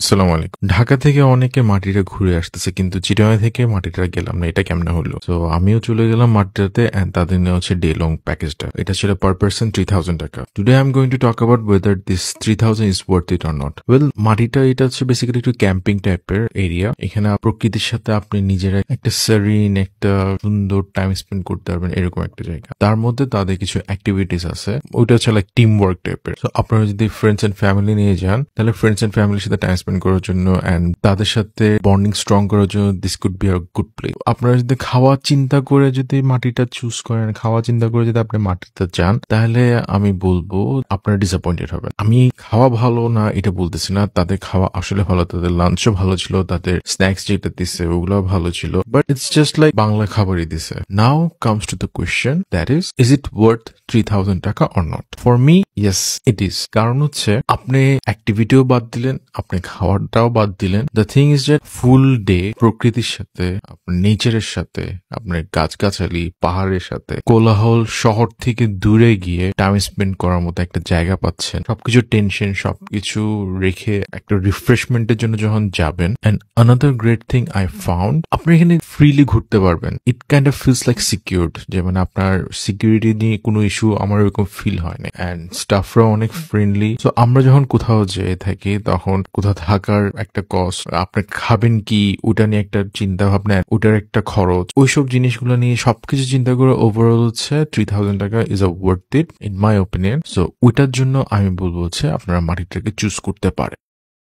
আসসালামু আলাইকুম। ঢাকা থেকে অনেকে মাটিরা ঘুরে আসতেছে কিন্তু চিটাগাং থেকে মাটিটা গেলাম না। এটা কেমনে হলো? তো আমিও চলে গেলাম মাটিটাতে এন্ড তাদের নেওয়া হচ্ছে ডে লং প্যাকেজটা। এটা ছিল পার পারসন 3000 টাকা। Today I am going to talk about weather this 3000 is worth it or not. Well, মাটিটা এটা হচ্ছে বেসিক্যালি একটু ক্যাম্পিং টাইপের এরিয়া। এখানে প্রকৃতির সাথে আপনি নিজেরা একটা সেরিন, একটা সুন্দর টাইম স্পেন্ড করতে পারবেন, এরকম একটা জায়গা। তার মধ্যে তাদের কিছু অ্যাক্টিভিটিস আছে, ওইটা হচ্ছে লাইক টিম ওয়ার্ক টাইপের। তো আপনারা যদি ফ্রেন্ডস এন্ড ফ্যামিলি নিয়ে যান, তাহলে ফ্রেন্ডস এন্ড ফ্যামিলির সাথে টাইম স্পেন্ড করার জন্য এন্ড তাদের সাথে বন্ডিং স্ট্রং করার জন্য this could be a good place. আপনারা যদি খাওয়া চিন্তা করে যদি মাটিটা চুজ করেন, খাওয়া চিন্তা করে যদি আপনি মাটিতে যান, তাহলে আমি বলবো আপনারা ডিসঅ্যাপয়েন্টেড হবেন। আমি খাওয়া ভালো না এটা বলতেছি না, তাদের খাওয়া আসলে ভালো, তাদের লাঞ্চও ভালো ছিল, তাদের স্ন্যাক্স যেটা দিচ্ছে ওগুলো ভালো ছিল, but it's just like Bangla খাবারই দিছে। নাও comes to the question, that is it worth 3000 টাকা or not? For me, yes it is. কারণ হচ্ছে আপনি অ্যাক্টিভিটিও বাদ দিলেন, আপনি খাওয়াটাও বাদ দিলেন। দ্য থিং ইজ যে ফুল ডে প্রকৃতির সাথে, আপনার নেচারের সাথে, আপনার গাছগাছালি, পাহাড়ের সাথে, কোলাহল শহর থেকে দূরে গিয়ে টাইম স্পেন্ড করার মতো একটা জায়গা পাচ্ছেন। সবকিছু টেনশন সবকিছু রেখে একটা রিফ্রেশমেন্টের জন্য যখন যাবেন। And another great thing I found, আপনি এখানে ফ্রিলি ঘুরতে পারবেন। ইট kind of feels like secured, যে মানে আপনার সিকিউরিটি নিয়ে কোনো ইস্যু আমার ওরকম ফিল হয় না। অ্যান্ড স্টাফরাও অনেক ফ্রেন্ডলি। সো আমরা যখন কোথাও যেয়ে থাকি তখন কোথাও থাকার একটা কস্ট, আপনি খাবেন কি ওটা নিয়ে একটা চিন্তা ভাবনা, ওটার একটা খরচ, ওইসব জিনিসগুলো নিয়ে সবকিছু চিন্তা করে ওভারঅল হচ্ছে 3000 টাকা is a worth it in my opinion. So ওইটার জন্য আমি বলবো হচ্ছে আপনারা মাটিটাকে চুজ করতে পারেন।